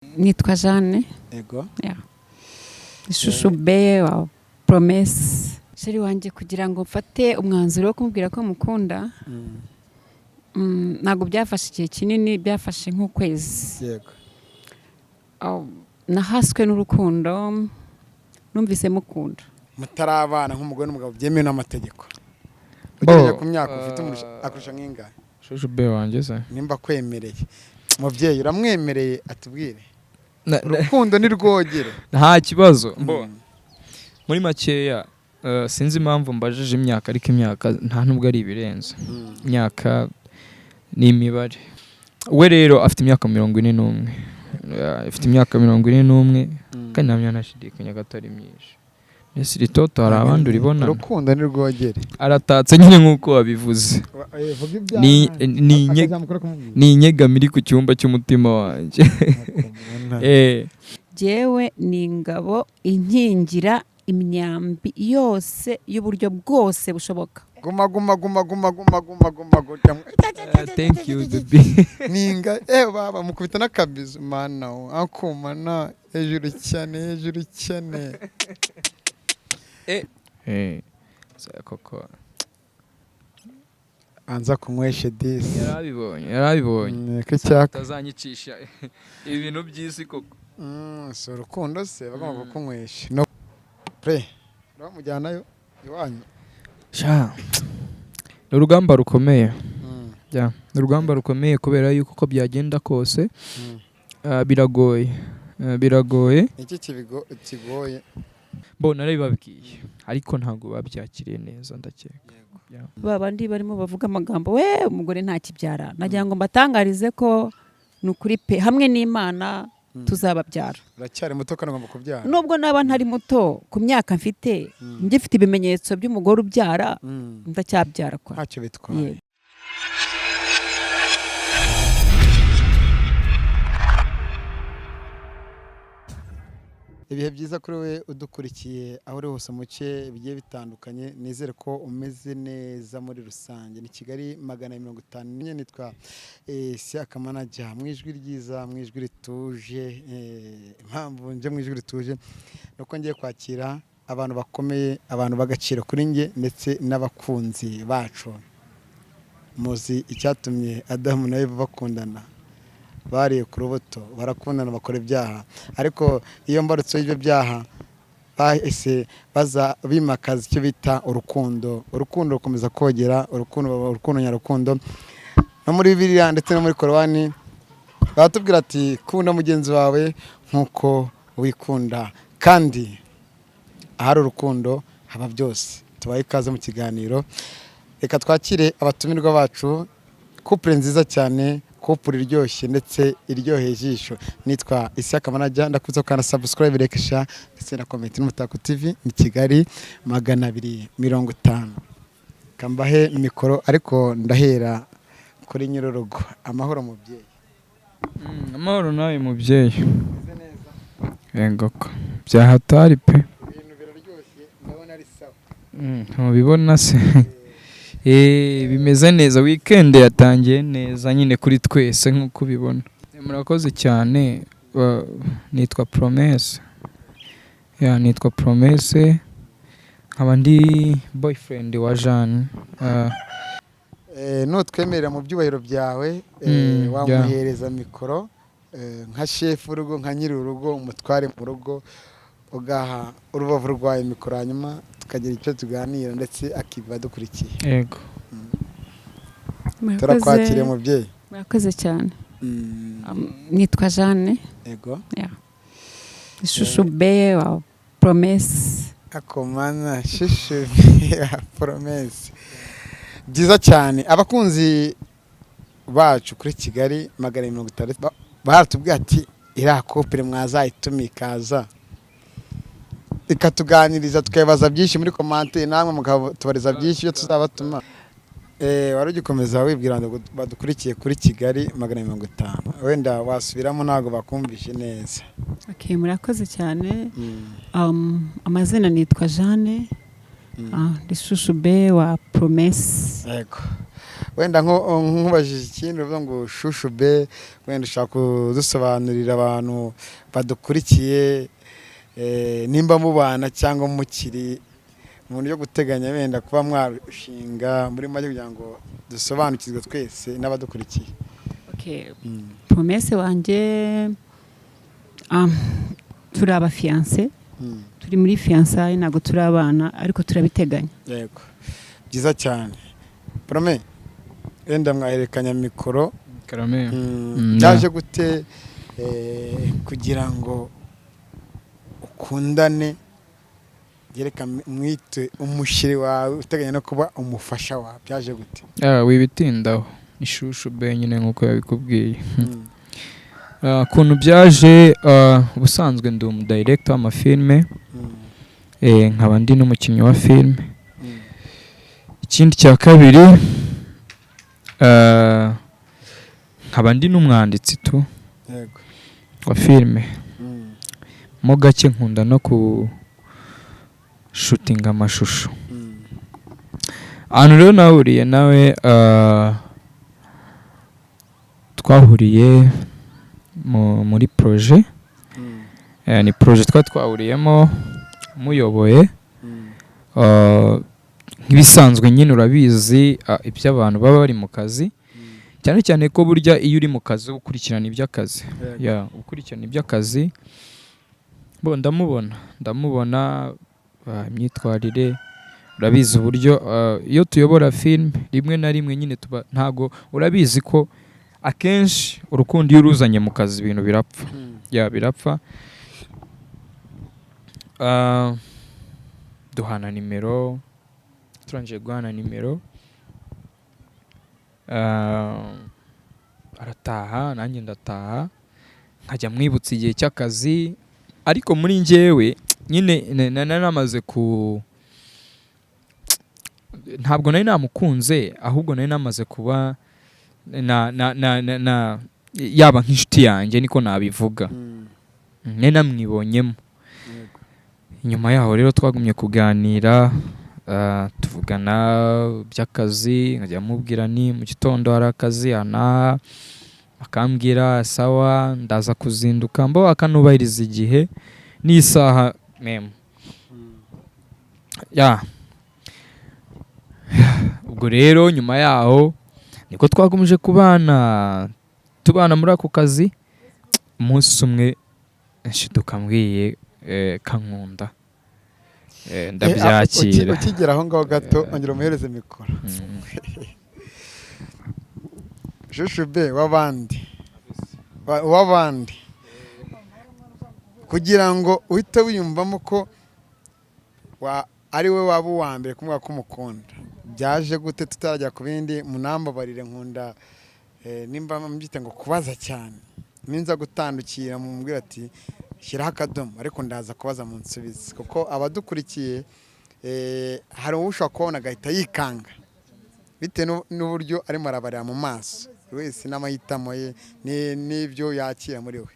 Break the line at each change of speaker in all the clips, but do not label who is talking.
Nitwa Jeanne.
Ego.
Yeah. Ishusho be wa promesse. Sheri wanje kugira ngo mfate umwanzuro wo kumubwira ko mukunda. Ntago byafashe igihe kinini, byafashe nk'ukwezi.
Yego.
Nahaswe n'urukundo, numvise mukunda.
Mutarabana nk'umugore n'umugabo byemewe n'amategeko. Ugereye ku myaka ufite akurusha nk'ingahe?
Shusho be wanje se.
Nimba kwemereye. Muvyeyi uramwemereye atubwire. Urukundo ni rwogere.
Nta kibazo. Muri makeya sinzi impamvu mbajije imyaka, ariko imyaka nta nubwo ari ibirenze. Imyaka ni imibare. We rero afite imyaka 41. Afite imyaka 41 kandi namya nashidikanya gatari myinshi. Ese ritoto hari abandi uribona.
Urukundo ni rwogere.
Aratatse nyine nkuko wabivuze. Ni inyegamiri ku cyumba cy'umutima wanje.
Jewe ni ingabo inkingira imyambi yose y'uburyo bwose bushoboka.
Guma.
Thank you baby.
Ninga baba mukubita n'akabizo mana akumana hejuru cyane.
Koko
anza kunyweshe disi.
Yarabibonye.
Ko cyaka
tazanyicisha ibintu by'isi koko.
So rukundo se bagomba kunywesha. No pre. Bamujyanayo iwanyu.
Sha. Urugamba rukomeye. Ja, urugamba rukomeye kubera yuko uko byagenda kose biragoye.
Iki kigoye.
Narabibabwiye ariko ntago babyakiriye neza ndakeka.
Babandi barimo bavuga amagambo we umugore nta kibyara. Nagira ngo mbatangarize ko nukuri pe hamwe n'Imana tuzababyara.
Uracyari muto kandi ngomba kubyara.
Nubwo naba ntari muto ku myaka mfite, ngifite ibimenyetso by'umugore ubyara, ndacyabyara kwa.
Ntacyo bitwaye. Ibihe byiza kuri we udukurikiye aho uri hose muce bigiye bitandukanye, nizere ko umeze neza muri rusange. Ni Kigali 150. Ninye nitwa ISHYANO mwijwi ryiza, mwijwi rituje. Impamvu nje mwijwi rituje nuko ngiye kwakira abantu bakomeye, abantu bagaciro kuri nge ndetse n'abakunzi bacu. Muzi icyatumye Adamu na Eva bakundana. Bariye ku rubuto barakundana bakora ibyaha, ariko iyo mbarutso y'ibyo byaha bahise baza bimakaza icyo bita urukundo. Urukundo rukomeza kogera, urukundo nyarukundo. No muri Bibiliya ndetse no muri Korani batubwira ati kunda mugenzi wawe nkuko wikunda, kandi ahari urukundo haba byose. Tubaye ikaze mu kiganiro. Reka twakire abatumirwa bacu, couple nziza cyane, couple iryoshye ndetse iryoheye ijisho. Nitwa ISHYANO ndakuza kana subscribe, like, share ndetse na comment n'Umutako TV. Ni Kigali 250. Kambahe mikoro ariko ndahera kuri nyir'urugo. Amahoro mubyeyi.
Amahoro nawe mubyeyi. Engoko byahatari pe.
Ibintu biraryoshye ndabona ari sawa.
Mubibona se. Bimeze neza, weekend yatangiye neza nyine kuri twese nkuko ubibona. Murakoze cyane. Nitwa Promesse. Nitwa Promesse. Nkaba ndi boyfriend wa Jeanne.
Nutwemerera mu byubahiro byawe wamuhereza mikoro nka chef urugo, nka nyiri urugo, umutware mu rugo, ugaha urubavu rwaye mikoro, hanyuma tukagira icyo tuganira ndetse akiva dukurikiye.
Yego.
Turakwakiriye mubyeyi.
Murakoze cyane. Nitwa Jeanne.
Ego.
Ishusho be wa promesse.
Akomana shusho ya promesse. Byiza cyane. Abakunzi bacu kuri Kigali 150 baratubwiye ati ira couple mwazayitumikaza ikatuganiriza tukabaza byinshi muri commentaire, namwe mukatubariza byinshi iyo tuzabatuma. Wari ugikomeza wibwira ngo badukurikiye kuri Kigali 150. Wenda wasubiramo ntago bakumvishe neza.
Okay, murakoze cyane. Amazina nitwa Jeanne. Ishusho be wa Promesse.
Yego. wenda nkubajije ikindi uvuga ngo shushube wenda ushaka kudusobanurira abantu badukurikiye nimba mubana cyangwa mukiri mu buryo guteganya wenda kuba mwarushinga muri make kugira ngo dusobanukirwe twese n'abadukurikiye.
Promesse wanjye turi abafiyanse, turi muri fiyansaye, ntabwo turi abana ariko turabiteganya.
Yego, byiza cyane. Prome, wenda mwaherekanya mikoro, byaje gute kugira ngo ukundane, gereka mwite umushiri wawe uteganya no kuba umufasha wawe, byaje gute?
Wibitindaho ishusho be nyine nkuko yabikubwiye. Kuntu byaje, ubusanzwe ndi umudirector w'amafilme, nkaba ndi n'umukinnyi wa filme. Ikindi cya kabiri, nkaba ndi n'umwanditsi tu wa filme. Mo gake nkunda no shootinga amashusho. Ahantu rero nahuriye nawe, twahuriye muri projet. Ni projet twahuriyemo muyoboye. Nk'ibisanzwe nyine urabizi ibyo abantu baba bari mu kazi, cyane cyane ko burya iyo uri mu kazi ukurikirana iby'akazi. Ukurikirana iby'akazi. Bo ndamubona imyitwarire, urabizi uburyo iyo tuyobora film rimwe na rimwe nyine ntago urabizi ko akenshi urukundo iyo uruzanye mu kazi ibintu birapfa. Birapfa. Duhana nimero, turangije guhana nimero, arataha nanjye ndataha, nkajya mwibutsa igihe cy'akazi. Ariko muri njyewe nyine namaze ntabwo nari namukunze, ahubwo nari namaze kuba yaba nk'inshuti yanjye, niko nabivuga. Nari namwibonyemo. Nyuma yaho rero twagumye kuganira, tuvugana by'akazi, nkajya mubwira ni mu gitondo hari akazi akambwira sawa ndaza kuzinduka, mbo akanubahiriza igihe n'isaha meme. Ubwo rero nyuma yaho niko twakomeje tubana muri ako kazi. Umunsi umwe nshiduka mbwiye kankunda, ndabyakira.
Ukigera aho ngaho gato ongera umuhereze mikoro. Shushube w'abandi kugira ngo uhite wiyumvamo ko ari we waba uwa mbere kumubwira ko umukunda, byaje gute? Tutarajya ku bindi, munambabarire, nkunda nimba mbyite ngo kubaza cyane, ninza gutandukira mubwira ati shyiraho akadomo, ariko ndaza kubaza mu nsubizi, kuko abadukurikiye hari ushobora kubona agahita yikanga bitewe n'uburyo arimo arabarira mu maso, wese n'amahitamo ye n'ibyo yakira muri we.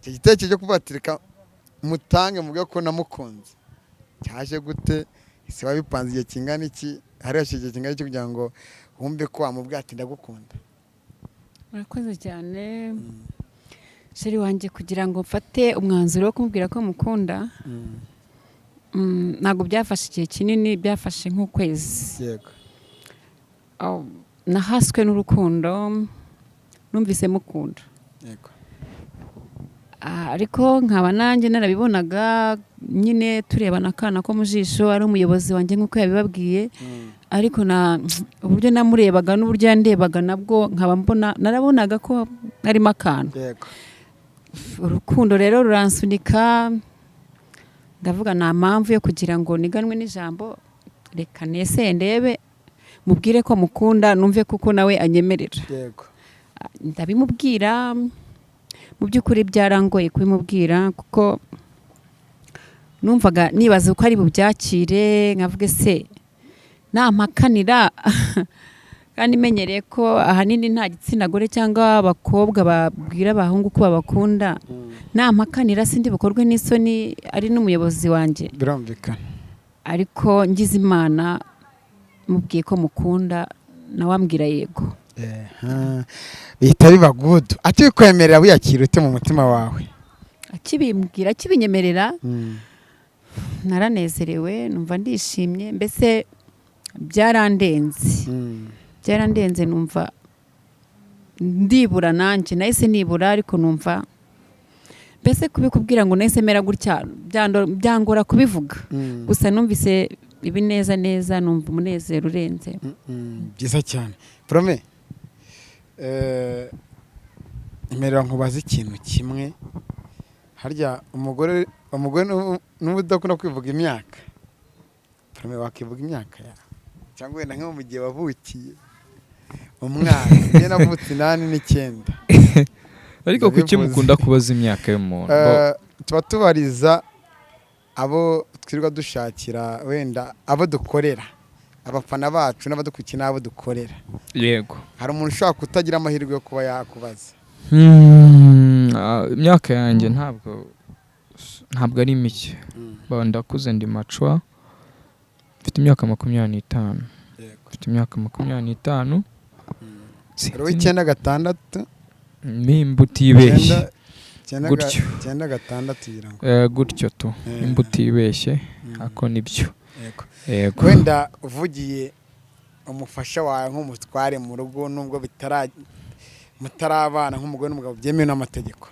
Icyo gitekerezo cyo kubatirika mutange mubwira ko namukunze cyaje gute? Ese wabipanze igihe kingana iki? Hari hashize igihe kingana iki kugira ngo wumve ko wamubwira ati ndagukunda?
Murakoze cyane sheri wanjye, kugira ngo mfate umwanzuro wo kumubwira ko mukunda, ntabwo byafashe igihe kinini, byafashe nk'ukwezi.
Yego.
Nahaswe n'urukundo, numvise mukunda.
Yego.
Ariko nkaba nanjye narabibonaga nyine turebana akana ko mu jisho, ari umuyobozi wanjye nk'uko yabibabwiye. Ariko uburyo namurebaga n'uburyo yandebaga nabwo nkaba narabonaga ko harimo akantu.
Yego.
Urukundo rero ruransunika, ndavuga nta mpamvu yo kugira ngo niganwe n'ijambo, reka nese ndebe mubwire ko mukunda, numve kuko nawe anyemerera.
Yego.
Ndabimubwira, mu by'ukuri byarangoye kubimubwira kuko numvaga nibaza uko ari bubyakire, nkavuge se nampakanira kandi menyereye ko ahanini nta gitsina gore cyangwa abakobwa babwira abahungu ko babakunda, nampakanira sindi bukorwe n'isoni, ari n'umuyobozi wanjye.
Birumvikana.
Ariko ngize Imana mubwiye ko mukunda, nawe ambwira yego.
bihita biba good ati bikwemerera wiyakira ute mu mutima wawe?
Akibimbwira akibinyemerera naranezerewe numva ndishimye, mbese byarandenze numva ndibura nanjye nahise nibura, ariko numva mbese kubikubwira ngo nahise mera gutya byangora kubivuga, gusa numvise ibi neza numva umunezero urenze.
Byiza cyane. Prome imerera nkubaza ikintu kimwe, harya umugore n'ubudakunda kwivuga imyaka, Prome wakivuga imyaka yawe cyangwa wenda nko mu gihe wavukiye umwana njye navutse 8 n'9.
ariko kuki mukunda kubaza imyaka y'umuntu?
Tuba tubariza abo twirirwa dushakira, wenda abo dukorera, abafana bacu n'abadukurikira n'abo dukorera.
Yego.
Hari umuntu ushaka kutagira amahirwe yo kuba yakubaza.
Imyaka yanjye ntabwo ari mike. Ndakuze ndi macwa, mfite imyaka 25. Mfite imyaka 25.
Rowe 9
nimba utibeshye gutyo
9 kugira ngo
gutyo tu nimba utibeshye ako nibyo.
Yego. Wenda uvugiye umufasha wawe nk'umutware mu rugo nubwo mutarabana nk'umugore n'umugabo byemewe n'amategeko,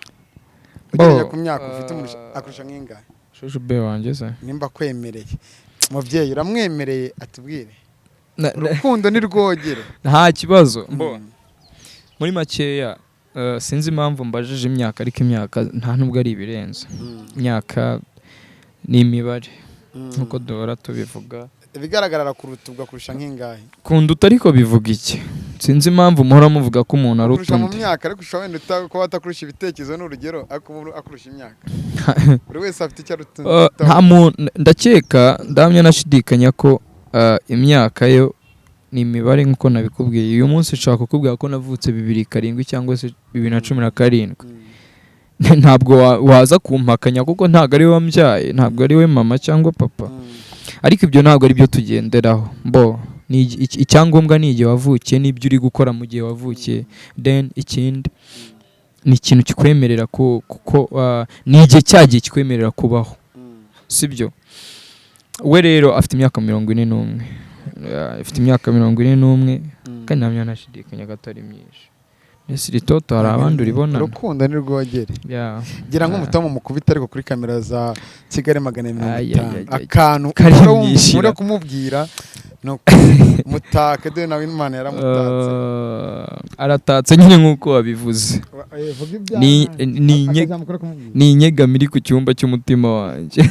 ugereye ku myaka ufite akurusha nk'ingahe?
Shushu be wanjye se
nimba kwemereye umubyeyi uramwemereye atubwire urukundo ni rwogere
nta kibazo. Muri makeya sinzi impamvu mbajije imyaka, ariko imyaka nta nubwo ari ibirenze. Imyaka ni imibare nkuko duhora tubivuga.
Ibigaragara kuruta ubwo kurusha nk'ingahe?
Kunduta ariko bivuga iki? Sinzi impamvu muhora muvuga ko umuntu ari utundi.
Kurusha mu myaka ariko ushobora wenda kuba atakurusha ibitekerezo n'urugero, ariko akurusha imyaka. Buri wese afite icyo arutunze.
Nta muntu ndakeka ndamya nashidikanya ko imyaka yo ni imibare nkuko nabikubwiye. Uyu munsi nshaka kukubwira ko navutse 2007 cyangwa se 2017. Ntabwo waza kumpakanya kuko ntabwo ari we wambyaye, ntabwo ari we mama cyangwa papa. Ariko ibyo ntabwo ari byo tugenderaho. Icyangombwa ni igihe wavukiye n'ibyo uri gukora mu gihe wavukiye. Then ikindi ni ikintu kikwemerera kuko ni igihe cyagiye kikwemerera kubaho, sibyo? We rero afite imyaka 41. Afite imyaka 41 kandi namya nashidikanya gatari myinshi. Ese ritoto hari abandi uribona.
Urukundo ni rwogere. Gira nk'umutamu mukubita ariko kuri kamera za Kigali 550. Akantu uri kumubwira no mutake de nawe Imana yaramutatse.
Aratatse nyine nkuko wabivuze. Ni inyegamo iri ku cyumba cy'umutima wanjye.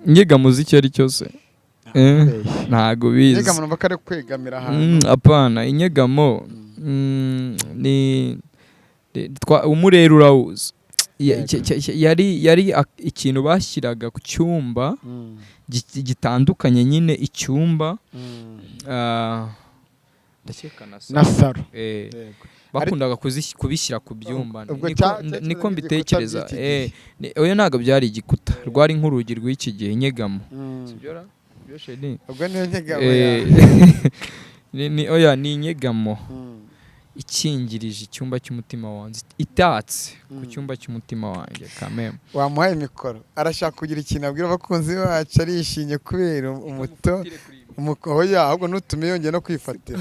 Inyegamo z'icyo ari cyose ntago bizi.
Inyegamo numva kare kwegamira ahantu.
Apana, inyegamo ni umurero urawuzi. Yari ikintu bashyiraga ku cyumba gitandukanye, nyine icyumba ndakeka
na saro.
Bakundaga kubishyira ku byumba, niko mbitekereza. Oya ntabwo byari igikuta, rwari nk'urugi rw'iki gihe. Inyegamo
ubwo niyo nyegamo
ni inyegamo ikingirije icyumba cy'umutima wanjye, itatse ku cyumba cy'umutima wanjye. Kameme
wamuhaye mikoro, arashaka kugira ikintu abwira abakunzi bacu, arishimye kubera umukoya, ahubwo nutume yongera no kwifatira.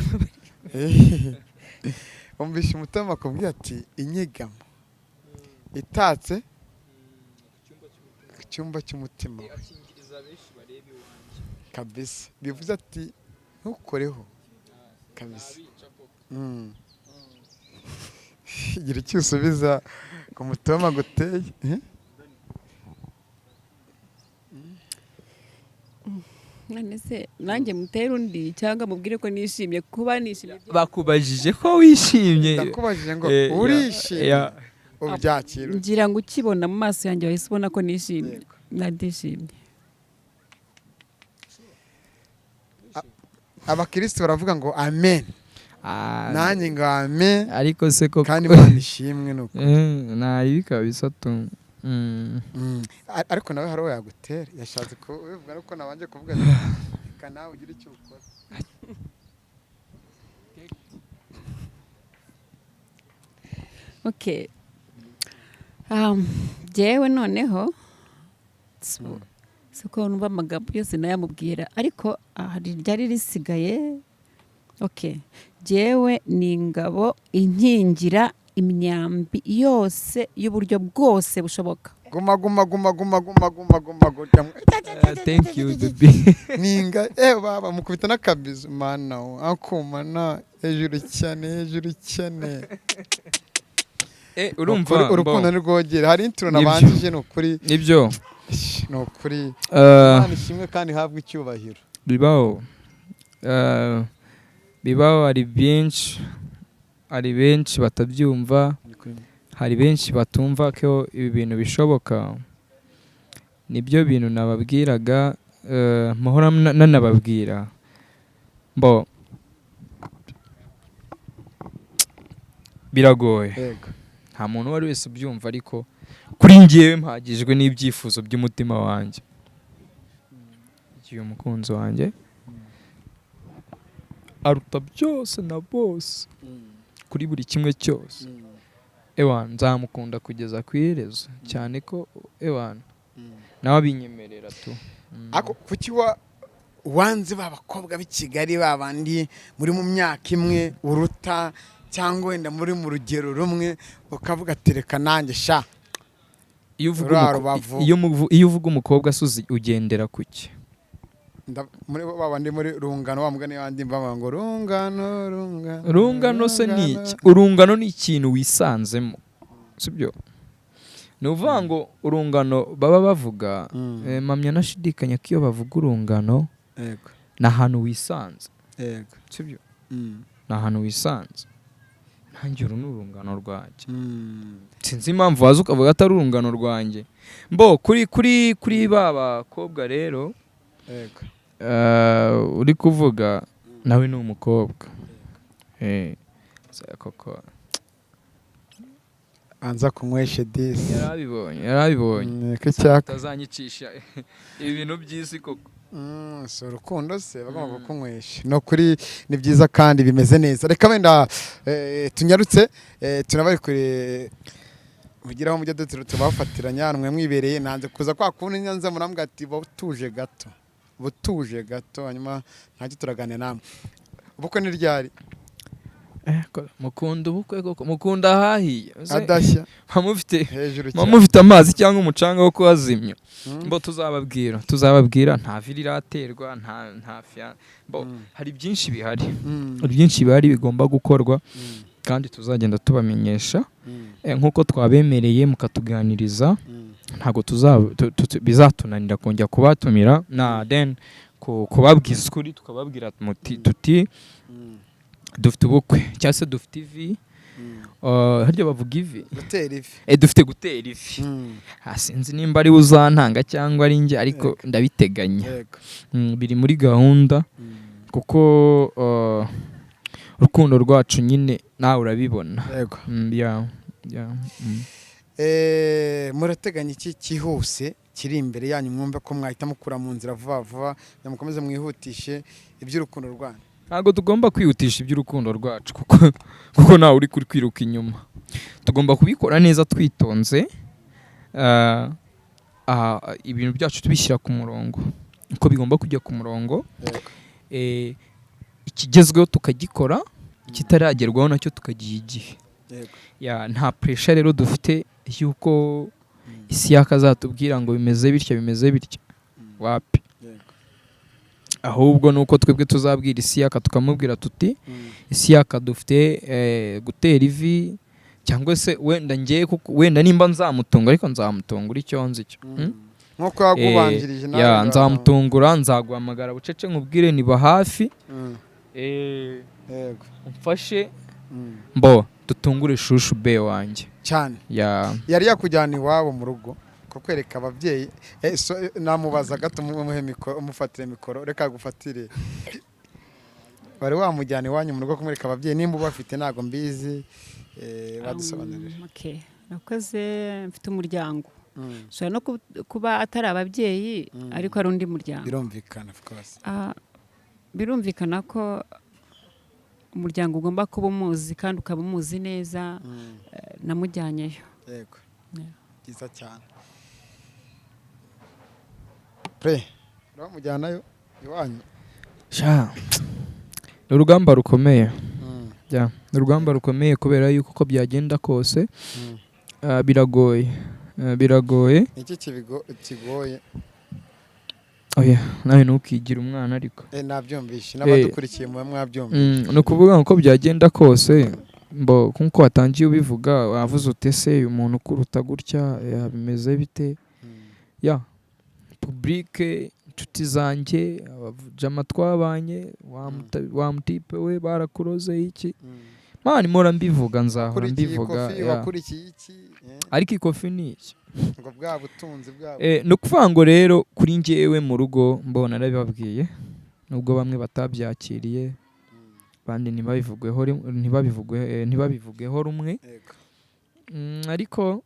Umvishe umutima akubwira ati inyegamo itatse ku cyumba cy'umutima kabisa. Bivuze ati ntukoreho kabisa. Gira icyo usubiza ku mutima guteye.
None se nanjye mutere undi cyangwa mubwire ko nishimye kuba nishimye?
Bakubajije ko wishimye.
Ndakubajije ngo urishimye ubyakira.
Ngira ngo ukibona mu maso yanjye wahise ubona ko nishimye. Ndishimye.
Abakristo baravuga ngo amen. Nanjye ngo amen.
Ariko se ko
kandi banishimwe nuko
nayi kabisa tu.
Ariko nawe haro yagutera, yashatse ko bivuga ko nabanje kuvuga kana ugira icyo ukora.
okay jewe noneho siko numva amagambo yose nayamubwira ariko hari ryari risigaye okay jewe ni ingabo inkingira imyambi yose y'uburyo bwose bushoboka
guma
thank you baby
ninga baba mukubita n'akabizo mana akumana hejuru cyane
urumva
urukundo nirwogera hari intro nabanjije n'ukuri
nibyo
n'ukuri Imana ishimwe kandi habwe icyubahiro bibaho hari benshi batabyumva hari benshi batumva ko ibi bintu bishoboka nibyo bintu nababwiraga muhora nanababwira biragoye nta muntu uwo ari wese ubyumva ariko kuri njyewe mpagijwe n'ibyifuzo by'umutima wanjye igihe umukunzi wanjye aruta byose na bose kuri buri kimwe cyose nzamukunda kugeza ku iherezo cyane ko nawe abinyemerera tu ako kuki wanze b'abakobwa b'i Kigali babandi muri mu myaka imwe uruta cyangwa wenda muri mu rugero rumwe ukavuga atereka nanjye sha
iyo uvuga umukobwa asuzi ugendera kuki
muri babandi muri rungano wamugane yandi mbamba ngo
rungano se ni iki urungano ni ikintu wisanzemo sibyo ni uvuga ngo urungano baba bavuga mamya nashidikanya ko iyo bavuga urungano ni ahantu wisanze sibyo ni ahantu wisanze nanjye uru ni urungano rwanjye sinzi impamvu waza ukavuga atari urungano rwanjye kuri ba bakobwa rero uri kuvuga nawe ni umukobwa koko
anza kunyweshe disi
yarabibonye utazanyicisha ibintu by'isi koko
so urukundo se bagomba kunywesha no kuri ni byiza kandi bimeze neza reka wenda tunyarutse tunabari kure mugiraho mujye tubafatiranya mwe mwibereye nanze kuza kwa kundi nyanza murambwa ati butuje gato hanyuma ntacyo turaganira namwe ubukwe ni ryari
mukunda ubukwe koko mukunda ahahiye
adashya
mufite amazi cyangwa umucanga wo kuhazimya tuzababwira nta viri iraterwa nta fya hari byinshi bihari bigomba gukorwa kandi tuzagenda tubamenyesha nk'uko twabemereye mukatuganiriza ntabwo bizatunanira kongera kubatumira na then kubabwiza ukuri tukababwira tuti dufite ubukwe cyangwa se dufite ivi harya bavuga ivi dufite gutera ivi sinzi nimba ari uzantanga cyangwa ari njye ariko ndabiteganya biri muri gahunda kuko urukundo rwacu nyine nawe urabibona
murateganya iki cyihuse kiri imbere yanyu mwumve ko mwahita mukura mu nzira vuba mukomeze mwihutishe iby'urukundo rwanyu
ntabwo tugomba kwihutisha iby'urukundo rwacu kuko nawe uri kwiruka inyuma tugomba kubikora neza twitonze ibintu byacu tubishyira ku murongo uko bigomba kujya ku murongo ikigezweho tukagikora ikitaragerwaho nacyo tukagiha igihe nta puresha rero dufite yuko isi yakazatubwira ngo bimeze bitya wapi ahubwo nuko twebwe tuzabwira isi yaka tukamubwira tuti isi yaka dufite gutera ivi cyangwa se wenda nimba nzamutunga ariko nzamutungura icyo nzi cyo
nkuko yagubanjirije nawe
nzamutungura nzaguhamagara bucece nkubwire niba hafi umfashe dutungure shushu be wanjye
cyane yari yakujyana iwabo mu rugo kwereka ababyeyi namubaza gato umufatire mikoro reka gufatire bari wamujyana iwanyu mu rugo kumwereka ababyeyi nimba ubafite ntago mbizi badusobanurira
nakoze mfite umuryango ushobora no kuba atari ababyeyi ariko ari undi muryango
birumvikana of course
birumvikana ko umuryango ugomba kuba umuzi kandi ukaba umuzi neza namujyanyeyo.
Yego.
Yeah.
Byiza cyane. Pre, uramujyanayo iwanyu?
Sha. Urugamba rukomeye. Ja, urugamba rukomeye kubera yuko uko byagenda kose biragoye. Biragoye.
Iki kigoye?
Oya, nawe ntukigira umwana ariko.
Nabyumvishe n'abadukurikiye mu mwabyumvishe.
No kuvuga ngo byagenda kose mbo kuko watangiye ubivuga wavuze utese umuntu kuruta gutya bimeze bite? Ya. Publique inshuti zanjye abajama twabanye wa mutipe we barakuroze iki mani mora mbivuga nzahora mbivuga
wakurikiye iki
ariko ikofi ni iki
ngo bwa butunzi bwabo
no kuvuga ngo rero kuri njyewe mu rugo mbona narabibabwiye nubwo bamwe batabyakiriye bandi ntibabivugeho rumwe ariko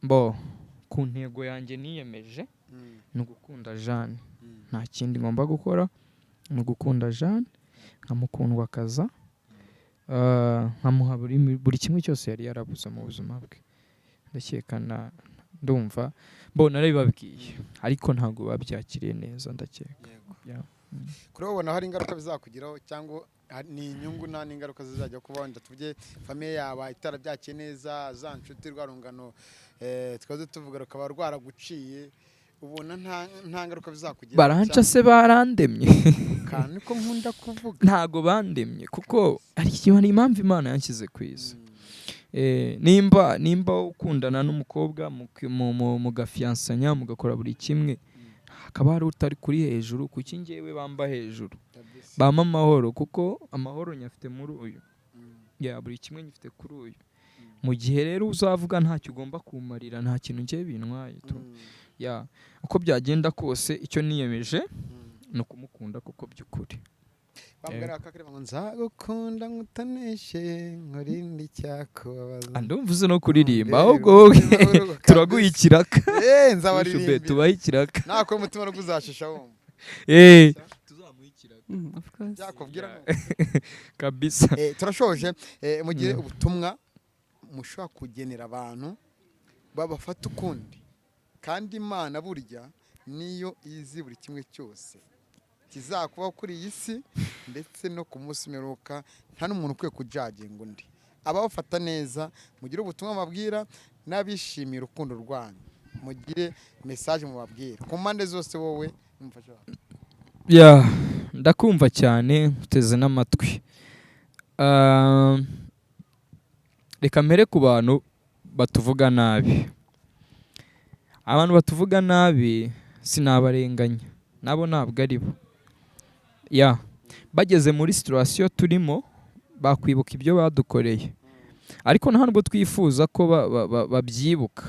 mbo ku ntego yanjye niyemeje ni ugukunda Jeanne nta kindi ngomba gukora ni ugukunda Jeanne nkamukundwakaza nkamuha buri kimwe cyose yari yarabuze mu buzima bwe ndakekana ndumva mbona narabibabwiye ariko ntabwo babyakiriye neza ndakeka
kuri ubona hari ingaruka bizakugiraho cyangwa ni inyungu nta n'ingaruka zizajya kubaho ndatubye famiye yaba itarabyakiye neza za nshuti rwarungano twaze tuvuga rukaba rwaraguciye ubona nta ngaruka bizakugira
baranca se barandemye
kandi ko nkunda kuvuga
ntago bandemye kuko ari impamvu Imana yanshyize ku isi nimba ukundana n'umukobwa mugafiansanya mugakora buri kimwe hakaba hari utari kuri hejuru kuki njyewe bamba hejuru bama amahoro kuko amahoro nyafite muri uyu buri kimwe nyifite kuri uyu mu gihe rero uzavuga ntacyo ugomba kumarira nta kintu ngiye bintwaye uko byagenda kose icyo niyemeje no kumukunda kuko by'ukuri
bambwira akakirema ngo nzagukunda nkutaneshe nkurindi cyakubabaza
ndumvuze no kuririmba ahubwo turaguha ikiraka
nzabaririmba
tubaha ikiraka
nako umutima no kuzashisha wumva tuzamuha ikiraka byakubwira
kabisa
turashoje mugire ubutumwa mushobora kugenera abantu babafata ukundi kandi Imana burya niyo izi buri kimwe cyose kizakubaho kuri iyi si ndetse no ku munsi mperuka nta n'umuntu ukwiye kujaginga undi abawufata neza mugire ubutumwa mabwira n'abishimiye urukundo rwanyu mugire message mubabwira ku mpande zose wowe mumfasha
ndakumva cyane uteze n'amatwi reka mbere ku bantu batuvuga nabi abantu batuvuga nabi sinabarenganya nabo ntabwo ari bo bageze muri situation turimo bakwibuka ibyo badukoreye ariko ntabwo twifuza ko babyibuka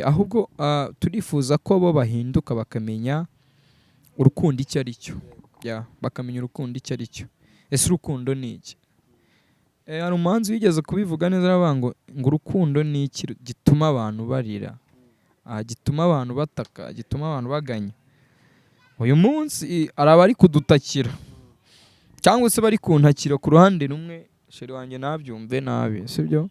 ahubwo turifuza ko bo bahinduka bakamenya urukundo icyo ari cyo bakamenya urukundo icyo ari cyo ese urukundo ni iki hari umuhanzi wigeze kubivuga neza aravuga ngo urukundo ni iki gituma abantu barira gituma abantu bataka gituma abantu baganya uyu munsi araba ari kudutakira cyangwa se bari kuntakira ku ruhande rumwe sheri wanjye nabyumve nabi sibyo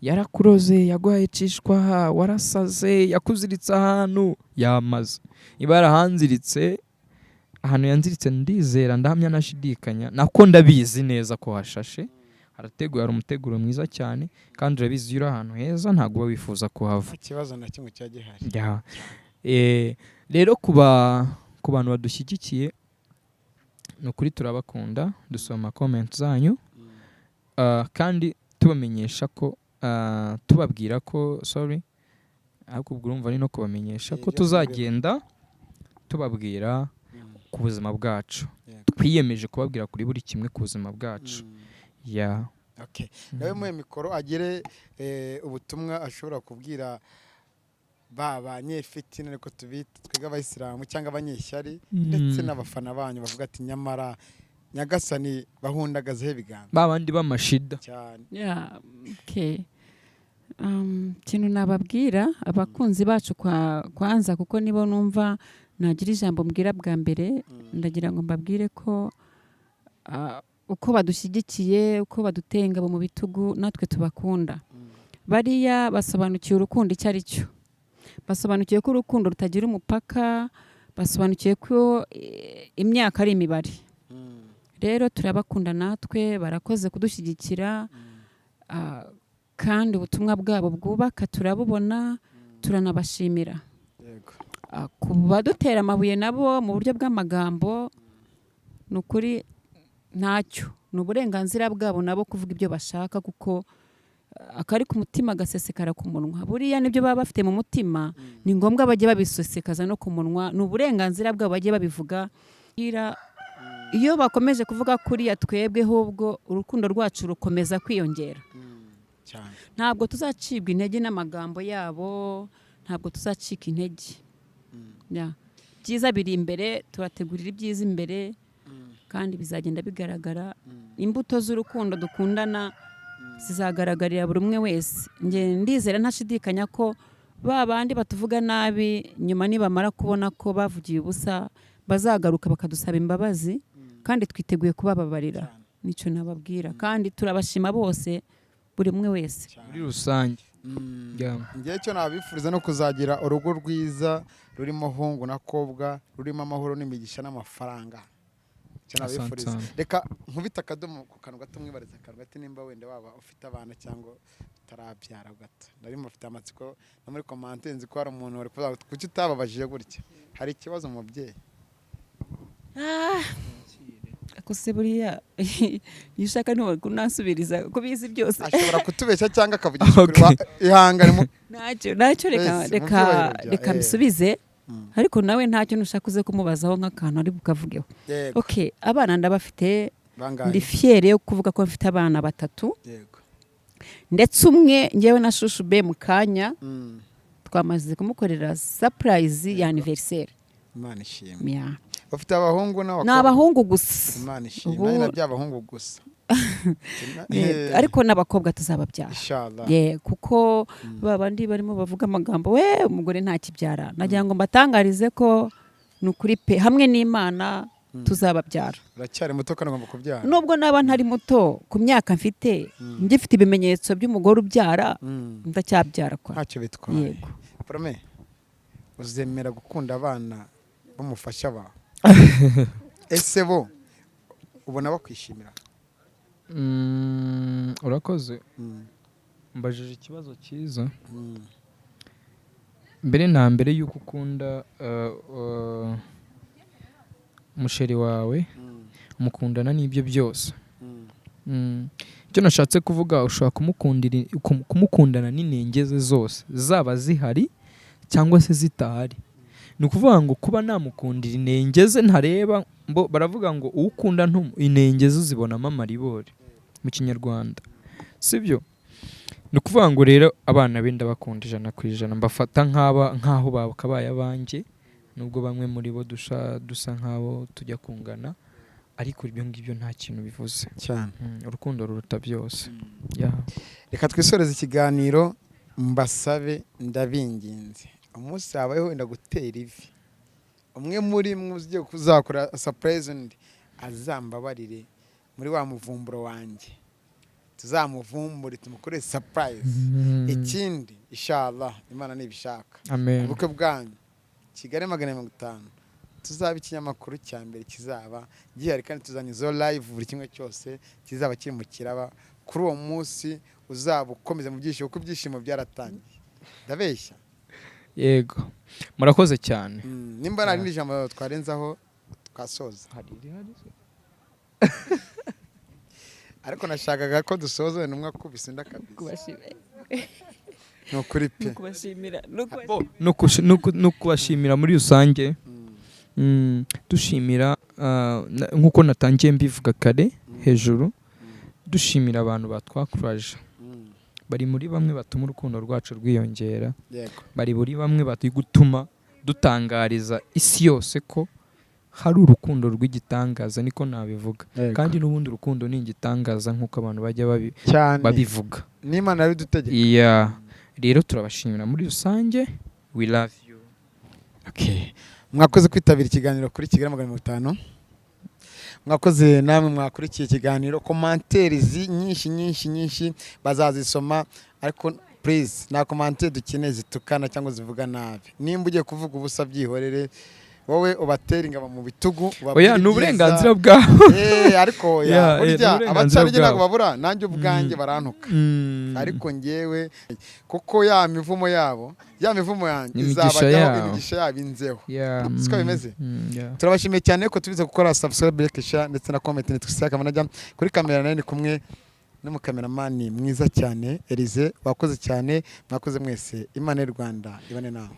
yarakuroze yaguhaye cishwa warasaze yakuziritse ahantu yamaze niba yarahanziritse ahantu yanziritse ndizera ndahamya nashidikanya nako ndabizi neza ko hashashe harateguye hari umuteguro mwiza cyane kandi urabizi uri ahantu heza ntabwo uba wifuza kuhava
ikibazo na kimwe cyagihari
rero ku bantu badushyigikiye ni ukuri turabakunda dusoma comment zanyu kandi tubamenyesha ko tubabwira ko ariko ubwo urumva ari no kubamenyesha ko tuzagenda tubabwira ku buzima bwacu twiyemeje kubabwira kuri buri kimwe ku buzima bwacu
nawe muhe mikoro agire ubutumwa ashobora kubwira banyefiti ariko tubita twiga abayisilamu cyangwa abanyeshyari ndetse n'abafana banyu bavuga ati nyamara nyagasani bahundagazeho ibiganza
babandi b'amashida
cyane
ikintu nababwira abakunzi bacu kwanza kuko nibo numva nagira ijambo mbwira bwa mbere ndagira ngo mbabwire ko uko badushyigikiye uko baduteye ingabo mu bitugu natwe tubakunda bariya basobanukiwe urukundo icyo ari cyo basobanukiwe ko urukundo rutagira umupaka basobanukiwe ko imyaka ari imibare rero turabakunda natwe barakoze kudushyigikira kandi ubutumwa bwabo bwubaka turabubona turanabashimira ku badutera amabuye nabo mu buryo bw'amagambo ni ukuri ntacyo ni uburenganzira bwabo nabo kuvuga ibyo bashaka kuko akari ku mutima gasesekara ku munwa buriya nibyo baba bafite mu mutima ni ngombwa bajye babisesekaza no ku munwa ni uburenganzira bwabo bajye babivuga iyo bakomeje kuvuga kuriya twebwe ahubwo urukundo rwacu rukomeza kwiyongera ntabwo tuzacibwa intege n'amagambo yabo ntabwo tuzacika intege byiza biri imbere turategurira ibyiza imbere kandi bizagenda bigaragara imbuto z'urukundo dukundana zizagaragarira buri umwe wese ndizera ntashidikanya ko ba bandi batuvuga nabi nyuma nibamara kubona ko bavugiye ubusa bazagaruka bakadusaba imbabazi kandi twiteguye kubababarira nicyo nababwira kandi turabashima bose buri umwe wese
muri rusange
ngiye cyo nabifuriza no kuzagira urugo rwiza rurimo hungu na kobwa rurimo amahoro n'imigisha n'amafaranga reka nkubita akadomo ku kantu gato mwibariza akantu gato nimba wenda waba ufite abana cyangwa utarabyara gato nari mufite amatsiko no muri komante nzi ko hari umuntu wari kuvuga kuki utababajije gutya hari ikibazo umubyeyi
akose buriya iyo ushaka ntunasubiriza ko bizi byose
ashobora kutubeshya cyangwa akavugisha kuri ihangane
ntacyo reka mbisubize ariko nawe ntacyo nushaka uze kumubazaho nk'akantu ari bukavugeho abana ndabafite ndi fiere yo kuvuga ko mfite abana 3 ndetse umwe ngewe na shushu be mu kanya twamaze kumukorera surprise ya anniversaire Imana ishimwe bafite abahungu n'abakobwa n'abahungu gusa Imana ishimwe na by'abahungu gusa ariko n'abakobwa tuzababyara inshallah kuko babandi barimo bavuga amagambo we umugore nta kibyara nagira ngo mbatangarize ko nukuri pe hamwe n'Imana tuzababyara uracyari muto kandi ngomba kubyara nubwo naba ntari muto ku myaka mfite ngifite ibimenyetso by'umugore ubyara ndacyabyara kwa ntacyo bitwaye yego prome uzemera gukunda abana bamufasha ba ese bo ubona bakwishimira
urakoze mbajije ikibazo cyiza mbere na mbere yuko ukunda umusheri wawe umukundana n'ibyo byose icyo nashatse kuvuga ushobora kumukundana n'inenge ze zose zaba zihari cyangwa se zitahari ni ukuvuga ngo kuba namukundira inenge ze ntareba baravuga ngo uwukunda inenge ze zibonamo amaribori mu kinyarwanda sibyo ni ukuvuga ngo rero abana be ndabakunda 100% mbafata nk'aho bakabaye abanjye nubwo bamwe muri bo dusa nk'abo tujya kungana ariko ibyo ngibyo nta kintu bivuze cyane urukundo ruruta byose
reka twisoreze ikiganiro mbasabe ndabinginze umunsi habayeho wenda gutera ivi umwe muri mwe ugiye kuzakora surprise undi azambabarire muri wa muvumburo wanjye tuzamuvumbure tumukore surprise ikindi inshallah Imana nibishaka ubukwe bwanyu Kigali 550 tuzaba ikinyamakuru cya mbere kizaba gihari kandi tuzanyuzo live buri kimwe cyose kizaba kiri mu kiraba kuri uwo munsi uzaba ukomeze mu byishimo kuko ibyishimo byaratangiye ndabeshya
yego murakoze cyane
nimba nari n'ijambo twarenzaho twasoza ariko nashakaga ko dusoza numwe kubisa ndakabisa no kuri pe
no kubashimira muri rusange dushimira nkuko natangiye mbivuga kare hejuru dushimira abantu batwakuraje bari muri bamwe batuma urukundo rwacu rwiyongera bari muri bamwe bati gutuma dutangariza isi yose ko hari urukundo rw'igitangaza niko nabivuga kandi n'ubundi urukundo ni igitangaza nkuko abantu bajya babivuga
n'Imana yabidutegeka
rero turabashimira muri rusange we love you
mwakoze kwitabira ikiganiro kuri Kigali 500. Mwakoze namwe mwakurikiye ikiganiro, commentaires nyinshi bazazisoma, ariko please na commentaire dukeneye zitukana cyangwa zivuga nabi. Nimba ugiye kuvuga ubusa byihorere, wowe ubatera ingabo mu bitugu,
oya ni uburenganzira bwabo.
Ariko burya abacarige ntabwo babura, nanjye ubwanjye barantuka, ariko ngewe kuko ya mivumo yabo, ya mivumo yanjye izabajyaho, imigisha yabo inzeho. Siko bimeze. Turabashimiye cyane ko tubize gukora subscribe, like, share ndetse na comment. Nitwisaka manajya kuri kamera, nari kumwe n'umukameramani mwiza cyane Elize. Wakoze cyane, mwakoze mwese. Imana y'u Rwanda ibane nawe.